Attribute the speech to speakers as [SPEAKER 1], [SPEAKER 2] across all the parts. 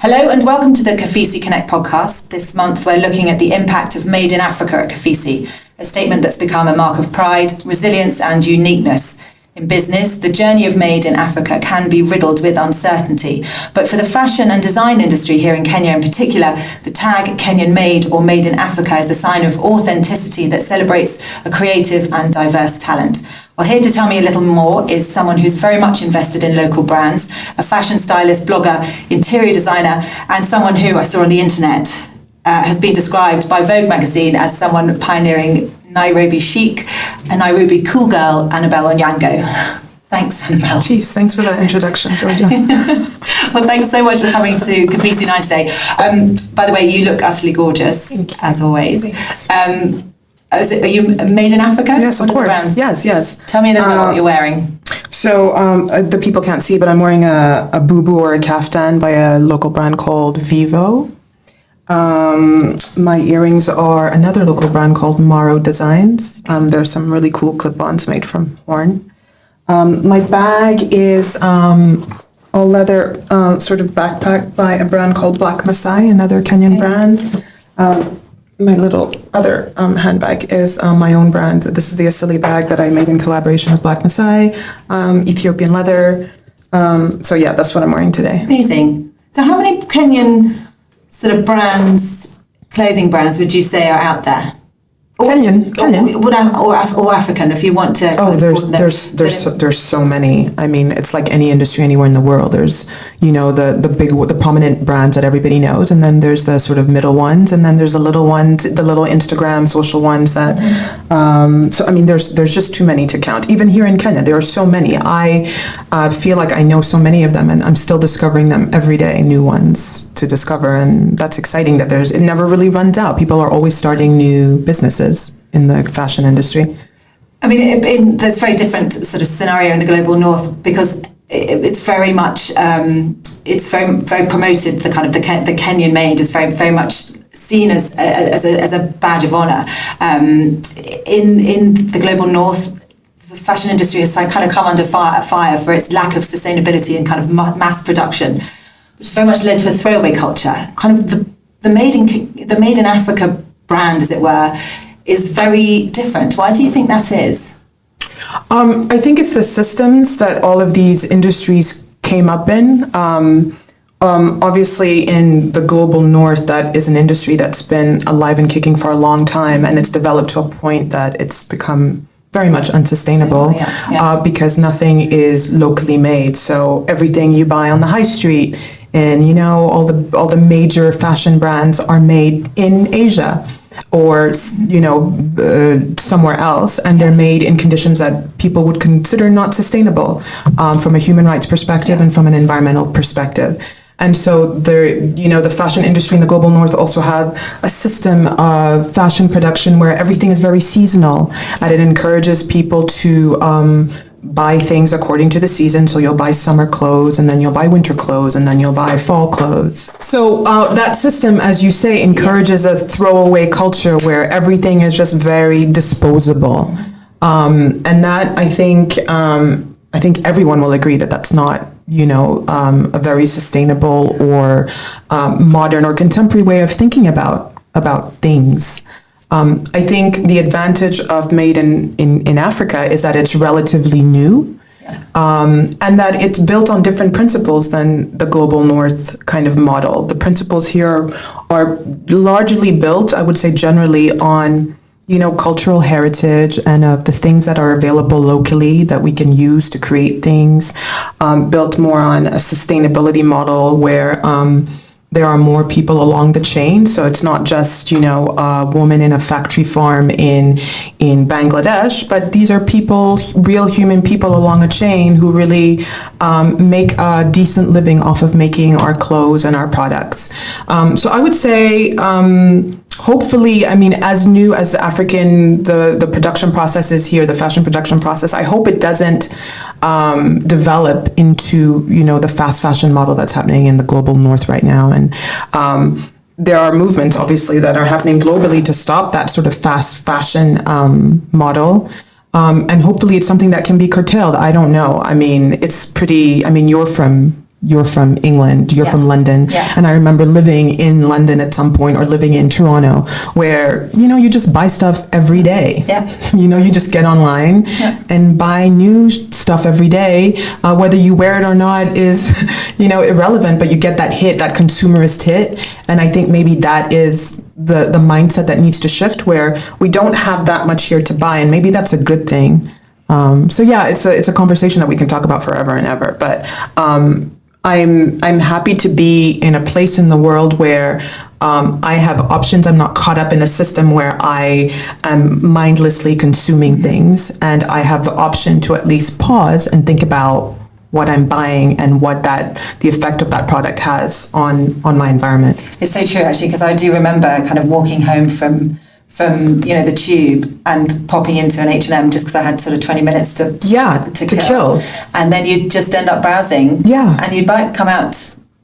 [SPEAKER 1] Hello and welcome to the KOFISI Connect podcast. This month we're looking at the impact of Made in Africa at KOFISI, a statement that's become a mark of pride, resilience and uniqueness. In business, the journey of Made in Africa can be riddled with uncertainty. But for the fashion and design industry here in Kenya in particular, the tag Kenyan Made or Made in Africa is a sign of authenticity that celebrates a creative and diverse talent. Well, here to tell me a little more is someone who's very much invested in local brands, a fashion stylist, blogger, interior designer, and someone who I saw on the internet has been described by Vogue magazine as someone pioneering Nairobi chic, a Nairobi cool girl, Annabel Onyango. Thanks, Annabel.
[SPEAKER 2] Jeez, thanks for that introduction, Georgia.
[SPEAKER 1] Well, thanks so much for coming to KOFISI 9 today. By the way, you look utterly gorgeous, as always. Are you made in Africa?
[SPEAKER 2] Yes, of course. Yes.
[SPEAKER 1] Tell me a little bit what you're wearing.
[SPEAKER 2] So the people can't see, but I'm wearing a bubu or a kaftan by a local brand called Vivo. My earrings are another local brand called Maro Designs. There's some really cool clip-ons made from horn. My bag is a leather sort of backpack by a brand called Black Maasai, another Kenyan brand. My little other handbag is my own brand. This is the Asili bag that I made in collaboration with Black Maasai, Ethiopian leather. So yeah, that's what I'm wearing today.
[SPEAKER 1] Amazing. So how many Kenyan sort of brands, clothing brands, would you say are out there?
[SPEAKER 2] Kenyan.
[SPEAKER 1] Or African, if you want to.
[SPEAKER 2] Oh, there's so many. I mean, it's like any industry anywhere in the world. There's, the prominent brands that everybody knows, and then there's the sort of middle ones, and then there's the little ones, the little Instagram social ones that. So I mean, there's just too many to count. Even here in Kenya, there are so many. I feel like I know so many of them, and I'm still discovering them every day, new ones to discover, and that's exciting. That it never really runs out. People are always starting new businesses in the fashion industry.
[SPEAKER 1] I mean, there's a very different sort of scenario in the global north because it's very much, it's very promoted. The kind of the Kenyan made is very much seen as a badge of honor. In the global north, the fashion industry has kind of come under fire for its lack of sustainability and kind of mass production, which has very much led to a throwaway culture. Kind of the made in Africa brand, as it were, is very different. Why do you think that is?
[SPEAKER 2] I think it's the systems that all of these industries came up in. Obviously, in the global north, that is an industry that's been alive and kicking for a long time, and it's developed to a point that it's become very much unsustainable because nothing is locally made. So everything you buy on the high street, and all the major fashion brands are made in Asia or somewhere else, and they're made in conditions that people would consider not sustainable from a human rights perspective and from an environmental perspective. And so the fashion industry in the global north also have a system of fashion production where everything is very seasonal, and it encourages people to buy things according to the season. So you'll buy summer clothes, and then you'll buy winter clothes, and then you'll buy fall clothes. So that system, as you say, encourages a throwaway culture where everything is just very disposable. And that I think everyone will agree that that's not a very sustainable or modern or contemporary way of thinking about things. I think the advantage of Made in Africa is that it's relatively new, and that it's built on different principles than the global north kind of model. The principles here are largely built, I would say generally, on cultural heritage and of the things that are available locally that we can use to create things, built more on a sustainability model where there are more people along the chain. So it's not just, a woman in a factory farm in Bangladesh, but these are people, real human people along a chain who really make a decent living off of making our clothes and our products. So I would say, hopefully, as new as the production process is here, the fashion production process, I hope it doesn't develop into, the fast fashion model that's happening in the global north right now. And there are movements, obviously, that are happening globally to stop that sort of fast fashion model. And hopefully it's something that can be curtailed. I don't know. It's pretty, you're from you're from England, you're from London.
[SPEAKER 1] Yeah.
[SPEAKER 2] And I remember living in London at some point, or living in Toronto, where, you just buy stuff every day.
[SPEAKER 1] Yeah.
[SPEAKER 2] You just get online and buy new stuff every day. Whether you wear it or not is, irrelevant, but you get that hit, that consumerist hit. And I think maybe that is the mindset that needs to shift, where we don't have that much here to buy, and maybe that's a good thing. It's a conversation that we can talk about forever and ever. But I'm happy to be in a place in the world where I have options. I'm not caught up in a system where I am mindlessly consuming things, and I have the option to at least pause and think about what I'm buying and what the effect of that product has on my environment.
[SPEAKER 1] It's so true, actually, because I do remember kind of walking home from the tube and popping into an H&M just because I had sort of 20 minutes to kill. And then you'd just end up browsing.
[SPEAKER 2] Yeah.
[SPEAKER 1] And you'd come out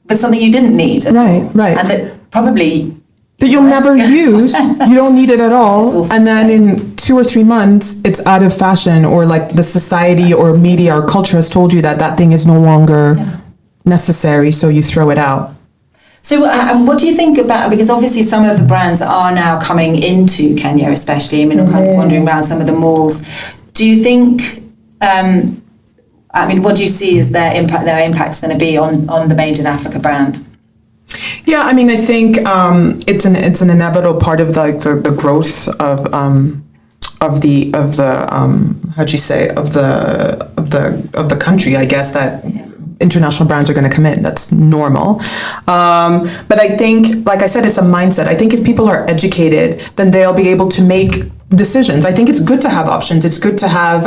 [SPEAKER 1] with something you didn't need at all.
[SPEAKER 2] Right.
[SPEAKER 1] And that probably...
[SPEAKER 2] that you'll never use. You don't need it at all. And then in 2 or 3 months, it's out of fashion, or like the society or media or culture has told you that thing is no longer necessary, so you throw it out.
[SPEAKER 1] So what do you think about, because obviously some of the brands are now coming into Kenya especially, I'm kind of wandering around some of the malls. Do you think, what do you see as their impact's going to be on the Made in Africa brand?
[SPEAKER 2] Yeah, I think it's an inevitable part of the growth of the country, I guess, that international brands are going to come in. That's normal. But I think, like I said, it's a mindset. I think if people are educated, then they'll be able to make decisions. I think it's good to have options. It's good to have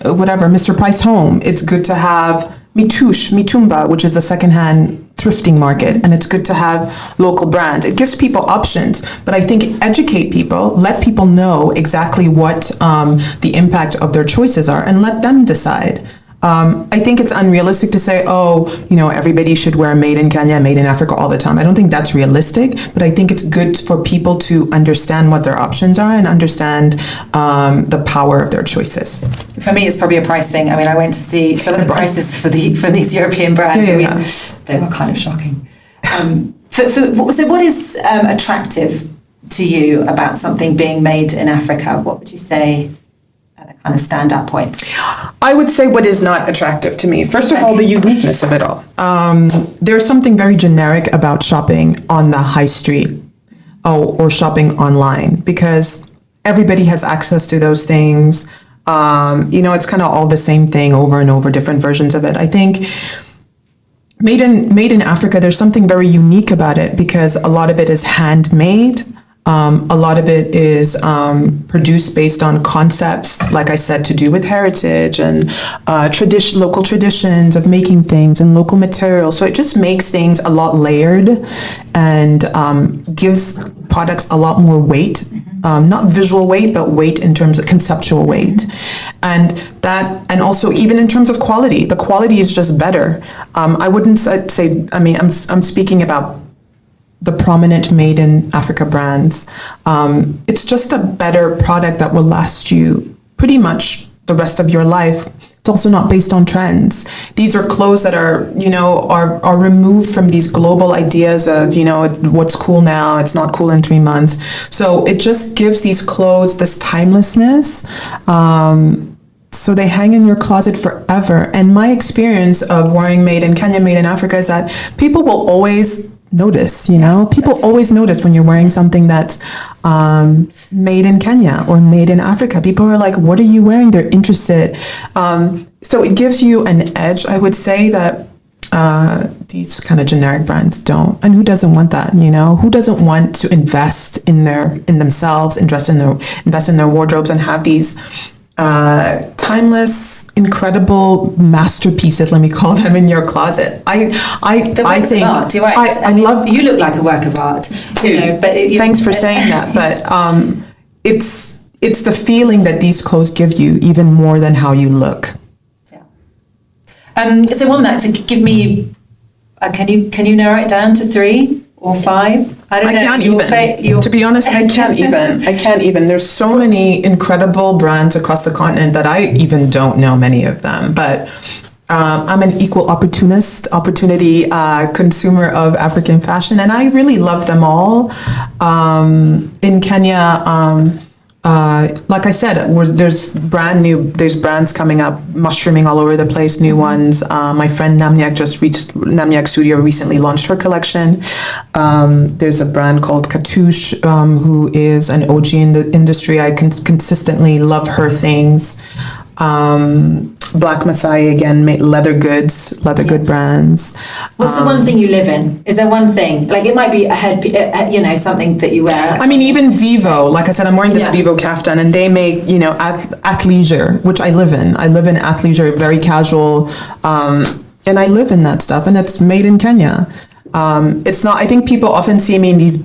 [SPEAKER 2] Mr. Price Home. It's good to have Mitumba, which is the secondhand thrifting market, and it's good to have local brands. It gives people options, but I think educate people, let people know exactly what the impact of their choices are, and let them decide. I think it's unrealistic to say, everybody should wear Made in Kenya, Made in Africa all the time. I don't think that's realistic, but I think it's good for people to understand what their options are and understand the power of their choiso
[SPEAKER 1] For me, it's probably a price thing. I went to see some of the prices for these European brands. They were kind of shocking. So what is attractive to you about something being made in Africa? What would you say are the kind of stand-up points?
[SPEAKER 2] I would say what is not attractive to me. First of all, the uniqueness of it all. There's something very generic about shopping on the high street or shopping online, because everybody has access to those things. It's kind of all the same thing over and over, different versions of it. I think Made in Africa, there's something very unique about it, because a lot of it is handmade. A lot of it is produced based on concepts, like I said, to do with heritage and local traditions of making things and local materials. So it just makes things a lot layered and gives products a lot more weight. Not visual weight, but weight in terms of conceptual weight. And also even in terms of quality, the quality is just better. I wouldn't say, I'm speaking about the prominent Made in Africa brands. It's just a better product that will last you pretty much the rest of your life. It's also not based on trends. These are clothes that are removed from these global ideas of, what's cool now, it's not cool in 3 months. So it just gives these clothes this timelessness. So they hang in your closet forever. And my experience of wearing Made in Kenya, Made in Africa is that people will always notice, people always notice when you're wearing something that's made in Kenya or made in Africa. People are like, what are you wearing? They're interested. So it gives you an edge, I would say, that these kind of generic brands don't. And who doesn't want that? Who doesn't want to invest in themselves, invest in their wardrobes, and have these timeless, incredible masterpieces, let me call them, in your closet. I think
[SPEAKER 1] art, you're right.
[SPEAKER 2] I love.
[SPEAKER 1] You look like a work of art.
[SPEAKER 2] Thanks for saying that, but it's the feeling that these clothes give you even more than how you look.
[SPEAKER 1] Yeah. So on that, to give me, can you narrow it down to 3 or 5? I
[SPEAKER 2] can't even. To be honest, I can't even. There's so many incredible brands across the continent that I even don't know many of them. But I'm an equal opportunity consumer of African fashion, and I really love them all. In Kenya, like I said, there's brands coming up, mushrooming all over the place, new ones. My friend Namnyak Studio recently launched her collection. There's a brand called Katouche, who is an OG in the industry. I consistently love her things. Black Masai again made leather good brands.
[SPEAKER 1] What's the one thing you live in? Is there one thing? Like it might be something that you wear.
[SPEAKER 2] I mean, even Vivo, like I said, I'm wearing this Vivo kaftan, and they make, athleisure, which I live in. I live in athleisure, very casual, and I live in that stuff, and it's made in Kenya. It's not, I think people often see me in these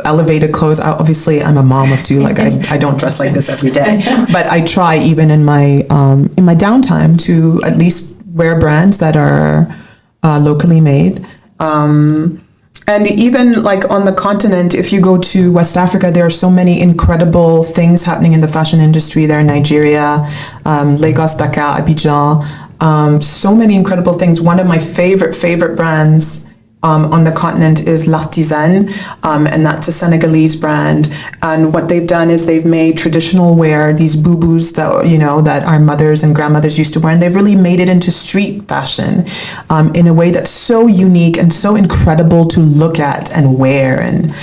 [SPEAKER 2] elevated clothes. Obviously, I'm a mom of two. Like I don't dress like this every day, but I try even in my downtime to at least wear brands that are locally made. And even like on the continent, if you go to West Africa, there are so many incredible things happening in the fashion industry there in Nigeria, Lagos, Dakar, Abidjan. So many incredible things. One of my favorite brands on the continent is L'Artisan, and that's a Senegalese brand. And what they've done is they've made traditional wear, these boubous that our mothers and grandmothers used to wear, and they've really made it into street fashion in a way that's so unique and so incredible to look at and wear. And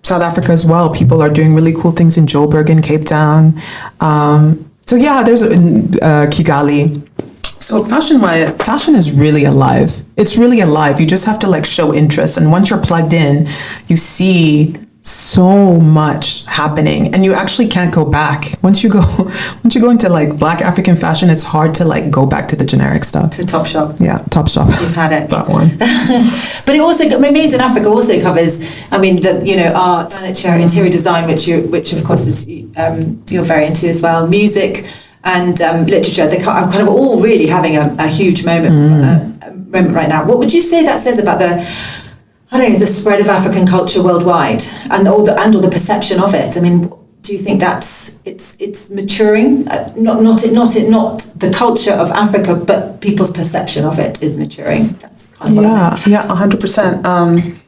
[SPEAKER 2] South Africa as well, people are doing really cool things in Joburg and Cape Town. There's Kigali. So fashion is really alive. It's really alive. You just have to show interest. And once you're plugged in, you see so much happening, and you actually can't go back. Once you go into Black African fashion, it's hard to go back to the generic stuff.
[SPEAKER 1] To Topshop.
[SPEAKER 2] Yeah, Topshop.
[SPEAKER 1] You've had it.
[SPEAKER 2] That one.
[SPEAKER 1] But it also, Made in Africa also covers, art, furniture, interior design, which of course is you're very into as well, music and literature. They're kind of all really having a huge moment right now. What would you say that says about the spread of African culture worldwide and all the perception of it? I mean, do you think it's maturing? Not the culture of Africa, but people's perception of it is maturing. That's kind of
[SPEAKER 2] 100%.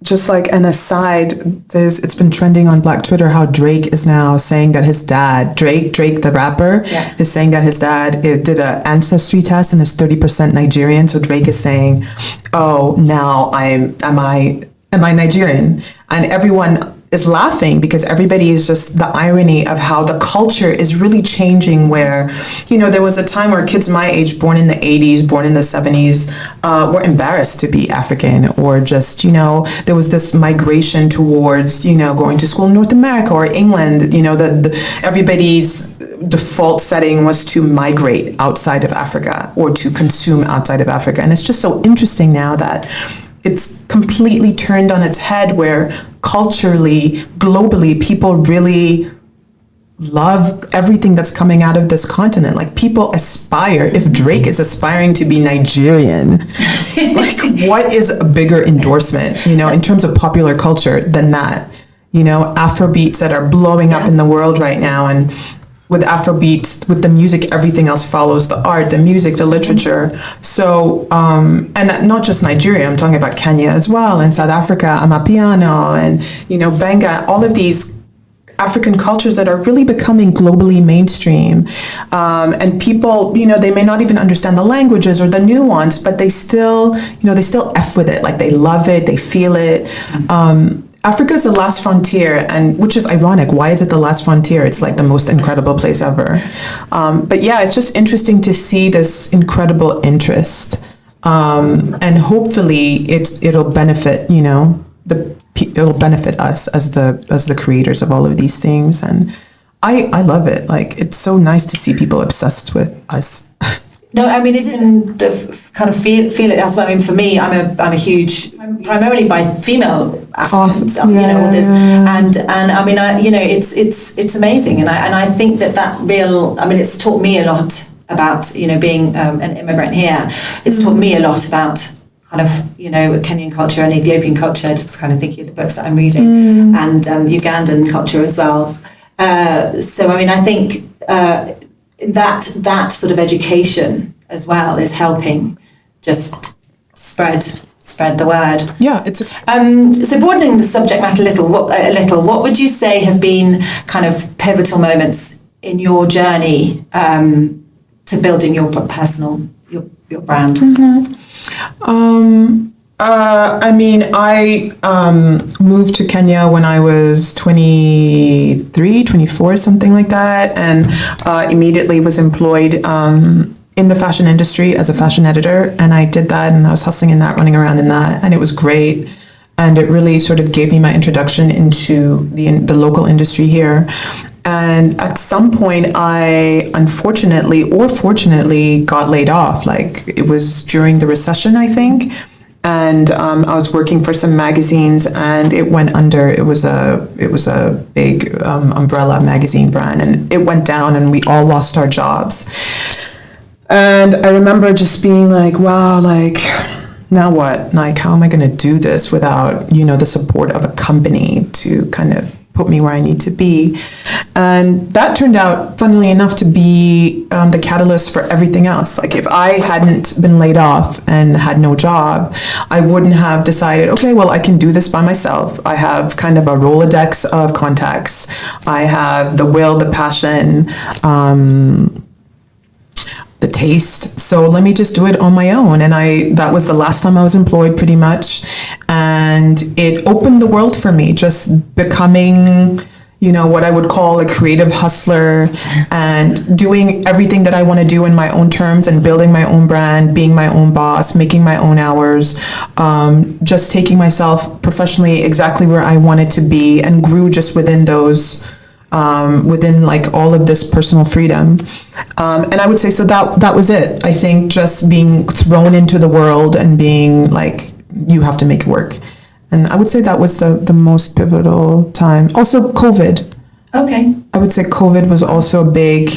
[SPEAKER 2] Just like an aside, it's been trending on Black Twitter how Drake is now saying that his dad, Drake the rapper, is saying that his dad did an ancestry test and is 30% Nigerian. So Drake is saying, "Oh, now am I Nigerian?" And everyone is laughing because everybody is just the irony of how the culture is really changing, where, there was a time where kids my age, born in the 80s, born in the 70s, were embarrassed to be African, or just, there was this migration towards, going to school in North America or England, everybody's default setting was to migrate outside of Africa or to consume outside of Africa. And it's just so interesting now that it's completely turned on its head, where culturally, globally, people really love everything that's coming out of this continent. People aspire. If Drake is aspiring to be Nigerian, what is a bigger endorsement, in terms of popular culture than that? Afrobeats that are blowing up in the world right now, and with Afrobeats, with the music, everything else follows: the art, the music, the literature. So, and not just Nigeria, I'm talking about Kenya as well, and South Africa, Amapiano, and, Benga, all of these African cultures that are really becoming globally mainstream. And people, they may not even understand the languages or the nuance, but they still F with it. They love it, they feel it. Africa is the last frontier, and which is ironic. Why is it the last frontier? It's the most incredible place ever. But yeah, it's just interesting to see this incredible interest, and hopefully it'll benefit it'll benefit us as the creators of all of these things. And I love it. It's so nice to see people obsessed with us.
[SPEAKER 1] No, I mean, it isn't kind of feel it. That's what I mean. For me, I'm a huge, primarily by female Africans, all this, and I mean, it's amazing, and I think that real. I mean, it's taught me a lot about being an immigrant here. It's taught me a lot about kind of Kenyan culture and Ethiopian culture. Just kind of thinking of the books that I'm reading, and Ugandan culture as well. So I mean, I think. that sort of education as well is helping just spread the word.
[SPEAKER 2] Yeah, it's
[SPEAKER 1] so broadening the subject matter a little. What would you say have been kind of pivotal moments in your journey to building your personal your brand?
[SPEAKER 2] I moved to Kenya when I was 23, 24, something like that, and immediately was employed in the fashion industry as a fashion editor. And I did that, and I was hustling in that, running around in that, and it was great. And it really sort of gave me my introduction into the local industry here. And at some point, I unfortunately or fortunately got laid off. Like, it was during the recession, I think. And I was working for some magazines, and it went under. It was a big umbrella magazine brand, and it went down, and we all lost our jobs. And I remember just being like, wow, like, now what? Like, how am I going to do this without, the support of a company to kind of put me where I need to be? And that turned out, funnily enough, to be the catalyst for everything else. Like, if I hadn't been laid off and had no job, I wouldn't have decided, okay, well, I can do this by myself. I have kind of a Rolodex of contacts. I have the will, the passion, the taste. So let me just do it on my own. And that was the last time I was employed, pretty much. And it opened the world for me, just becoming, what I would call a creative hustler, and doing everything that I want to do in my own terms, and building my own brand, being my own boss, making my own hours, just taking myself professionally exactly where I wanted to be, and grew just within those within like all of this personal freedom. And I would say, so that was it. I think just being thrown into the world and being like, you have to make it work. And I would say that was the most pivotal time. Also COVID.
[SPEAKER 1] Okay.
[SPEAKER 2] I would say COVID was also a big,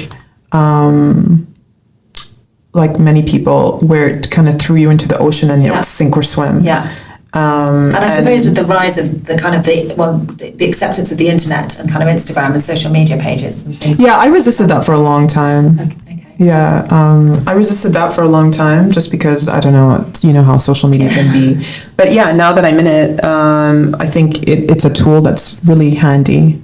[SPEAKER 2] like many people, where it kind of threw you into the ocean and you sink or swim.
[SPEAKER 1] Yeah. And I suppose with the rise of the kind of the acceptance of the internet and kind of Instagram and social media pages and things.
[SPEAKER 2] Yeah, I resisted that for a long time.
[SPEAKER 1] Okay.
[SPEAKER 2] Yeah, I resisted that for a long time just because, I don't know, how social media can be. But yeah, now that I'm in it, I think it's a tool that's really handy.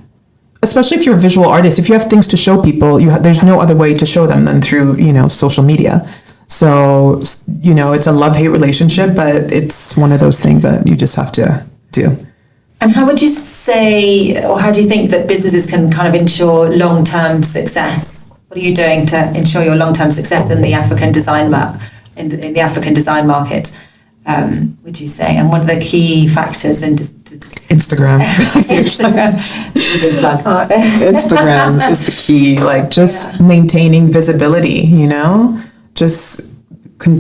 [SPEAKER 2] Especially if you're a visual artist. If you have things to show people, there's no other way to show them than through, social media. So, it's a love-hate relationship, but it's one of those things that you just have to do.
[SPEAKER 1] And how would you say, or how do you think that businesses can kind of ensure long-term success? What are you doing to ensure your long-term success in the African design in the African design market? Would you say? And what are the key factors in
[SPEAKER 2] Instagram? Instagram is the key. Like, just maintaining visibility. Just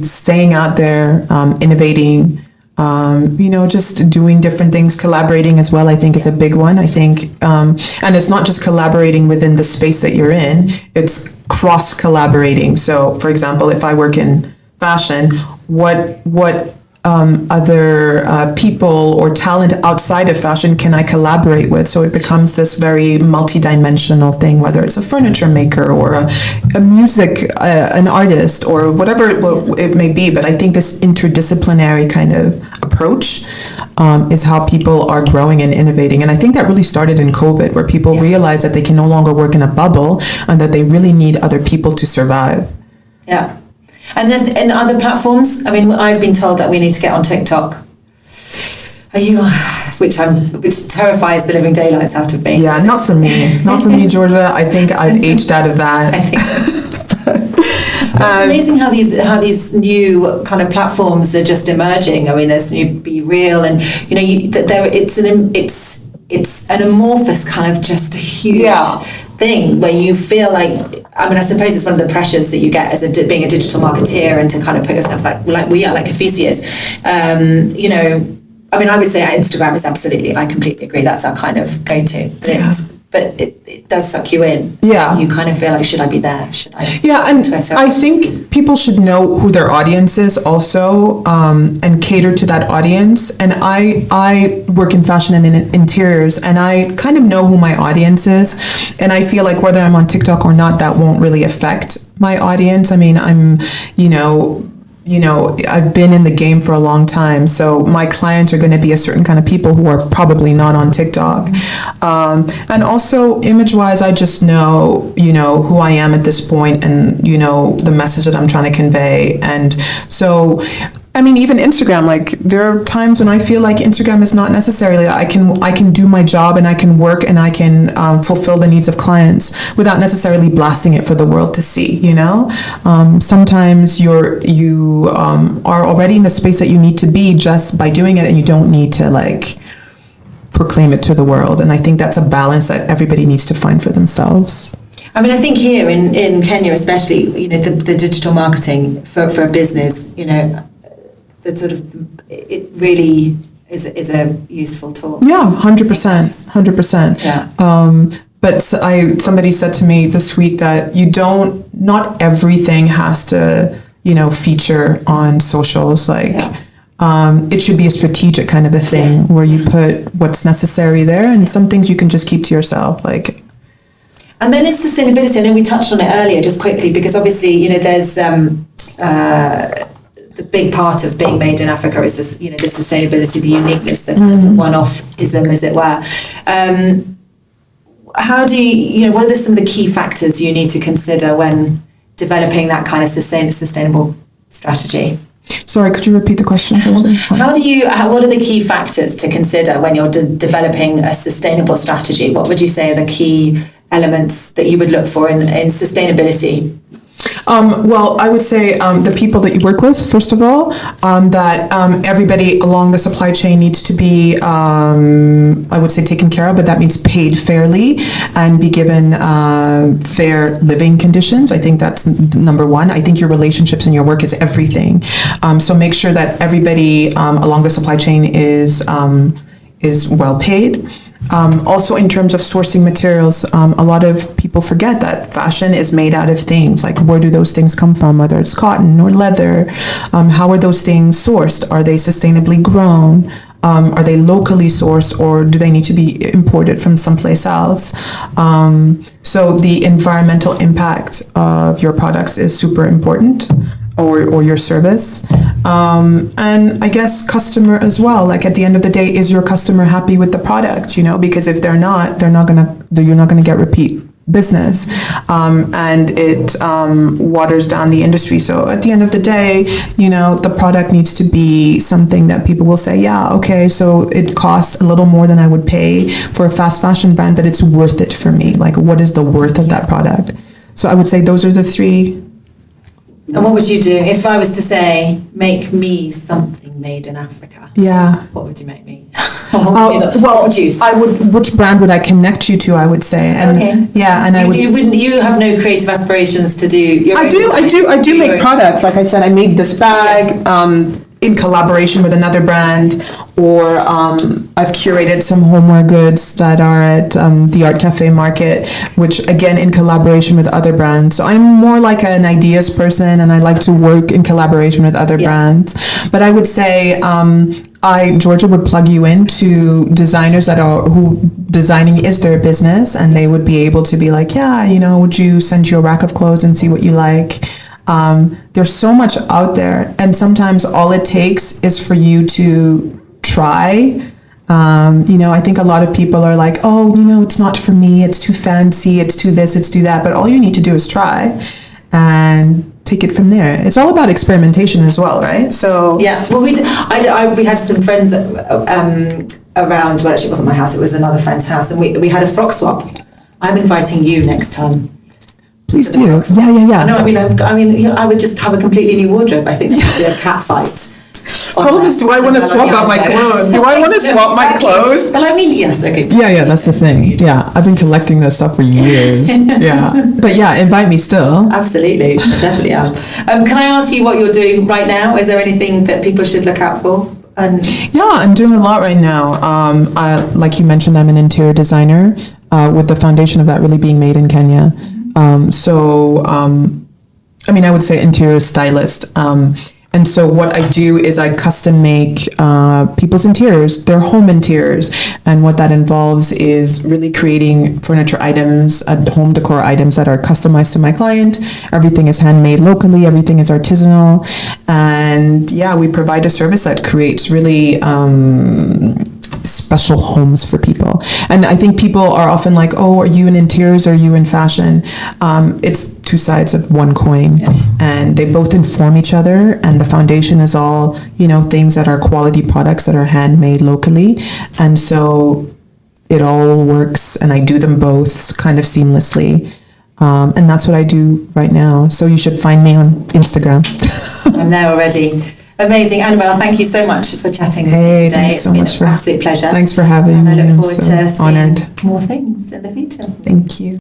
[SPEAKER 2] staying out there, innovating, just doing different things, collaborating as well, I think is a big one. I think, and it's not just collaborating within the space that you're in, it's cross collaborating. So for example, if I work in fashion, what other people or talent outside of fashion can I collaborate with? So it becomes this very multi-dimensional thing, whether it's a furniture maker or a music, an artist, or whatever it may be. But I think this interdisciplinary kind of approach is how people are growing and innovating. And I think that really started in COVID, where people realized that they can no longer work in a bubble and that they really need other people to survive.
[SPEAKER 1] Yeah. And then in other platforms, I mean, I've been told that we need to get on TikTok. Are you? Which terrifies the living daylights out of me.
[SPEAKER 2] Yeah, not for me, Georgia. I think I've aged out of that.
[SPEAKER 1] I think. It's amazing how these new kind of platforms are just emerging. I mean, there's new Be Real, and it's an amorphous kind of just a huge thing where you feel like. I mean, I suppose it's one of the pressures that you get as being a digital marketeer, and to kind of put yourself like we are, like KOFISI is. I mean, I would say Instagram is absolutely. I completely agree. That's our kind of go-to. but it does suck you in.
[SPEAKER 2] Yeah.
[SPEAKER 1] You kind of feel like, should I be there? Should I?
[SPEAKER 2] Yeah, and
[SPEAKER 1] Twitter?
[SPEAKER 2] I think people should know who their audience is also, and cater to that audience. And I work in fashion and in interiors, and I kind of know who my audience is. And I feel like whether I'm on TikTok or not, that won't really affect my audience. I mean, I've been in the game for a long time, so my clients are going to be a certain kind of people who are probably not on TikTok. And also, image-wise, I just know, who I am at this point and, the message that I'm trying to convey. And so, I mean, even Instagram, like there are times when I feel like Instagram is not necessarily, I can do my job and I can work and I can fulfill the needs of clients without necessarily blasting it for the world to see, Sometimes you are already in the space that you need to be just by doing it, and you don't need to like proclaim it to the world. And I think that's a balance that everybody needs to find for themselves.
[SPEAKER 1] I mean, I think here in Kenya especially, the digital marketing for a business, that sort of, it really is a useful tool.
[SPEAKER 2] Yeah, 100%.
[SPEAKER 1] Yeah.
[SPEAKER 2] But somebody said to me this week that not everything has to, feature on socials. Like, it should be a strategic kind of a thing where you put what's necessary there, and some things you can just keep to yourself. Like,
[SPEAKER 1] and then it's sustainability. I know we touched on it earlier, just quickly, because obviously, there's the big part of being made in Africa is this, the sustainability, the uniqueness, the one-offism, as it were. How do you, what are some of the key factors you need to consider when developing that kind of sustainable strategy?
[SPEAKER 2] Sorry, could you repeat the question?
[SPEAKER 1] What are the key factors to consider when you're developing a sustainable strategy? What would you say are the key elements that you would look for in sustainability?
[SPEAKER 2] Well, I would say the people that you work with, first of all, that everybody along the supply chain needs to be, I would say, taken care of, but that means paid fairly and be given fair living conditions. I think that's number one. I think your relationships and your work is everything. So make sure that everybody along the supply chain is well paid. Also, in terms of sourcing materials, a lot of people forget that fashion is made out of things. Like, where do those things come from? Whether it's cotton or leather, how are those things sourced? Are they sustainably grown? Are they locally sourced, or do they need to be imported from someplace else? So the environmental impact of your products is super important. Or your service, and I guess customer as well. Like, at the end of the day, is your customer happy with the product? Because if you're not gonna get repeat business, and it waters down the industry. So at the end of the day, the product needs to be something that people will say, yeah, okay, so it costs a little more than I would pay for a fast fashion brand, but it's worth it for me. Like, what is the worth of that product? So I would say those are the three.
[SPEAKER 1] And what would you do if I was to say, make me something made in Africa?
[SPEAKER 2] Yeah.
[SPEAKER 1] What would you make me? What would you say?
[SPEAKER 2] Which brand would I connect you to? I would say. And,
[SPEAKER 1] okay.
[SPEAKER 2] Yeah, and
[SPEAKER 1] you have no creative aspirations to do your
[SPEAKER 2] I do make products. Like I said, I made this bag. In collaboration with another brand, or I've curated some homeware goods that are at the Art Cafe Market, which again in collaboration with other brands. So I'm more like an ideas person, and I like to work in collaboration with other brands. But I would say Georgia would plug you into designers who designing is their business, and they would be able to be like, would you send you a rack of clothes and see what you like? There's so much out there, and sometimes all it takes is for you to try. I think a lot of people are like, it's not for me, it's too fancy, it's too this, it's too that, but all you need to do is try and take it from there. It's all about experimentation as well, right? So
[SPEAKER 1] yeah, well, we had some friends around. Well, actually, it wasn't my house; it was another friend's house, and we had a frock swap. I'm inviting you next time.
[SPEAKER 2] Please do. Yeah.
[SPEAKER 1] No, I mean, I would just have a completely new wardrobe. I think that would be a cat fight.
[SPEAKER 2] Problem is, do I want to swap out my clothes? Do I want to swap my clothes?
[SPEAKER 1] Well, I mean, yes, okay.
[SPEAKER 2] Yeah, that's the thing. Yeah, I've been collecting this stuff for years. Yeah, but yeah, invite me still.
[SPEAKER 1] Absolutely, definitely am. Can I ask you what you're doing right now? Is there anything that people should look out for? Yeah,
[SPEAKER 2] I'm doing a lot right now. Like you mentioned, I'm an interior designer. with the foundation of that really being made in Kenya. I would say interior stylist. And so what I do is I custom make people's interiors, their home interiors. And what that involves is really creating furniture items, home decor items that are customized to my client. Everything is handmade locally, everything is artisanal. And yeah, we provide a service that creates really special homes for people. And I think people are often like, oh, are you in interiors or are you in fashion? It's two sides of one coin, and they both inform each other, and the foundation is all, things that are quality products that are handmade locally. And so it all works, and I do them both kind of seamlessly. And that's what I do right now. So you should find me on Instagram.
[SPEAKER 1] I'm there already. Amazing. Annabel, thank you so much for chatting with me today.
[SPEAKER 2] Thanks so much.
[SPEAKER 1] It's been an absolute pleasure.
[SPEAKER 2] Thanks for having me.
[SPEAKER 1] And I look forward to seeing
[SPEAKER 2] honored.
[SPEAKER 1] more things in the future.
[SPEAKER 2] Thank you.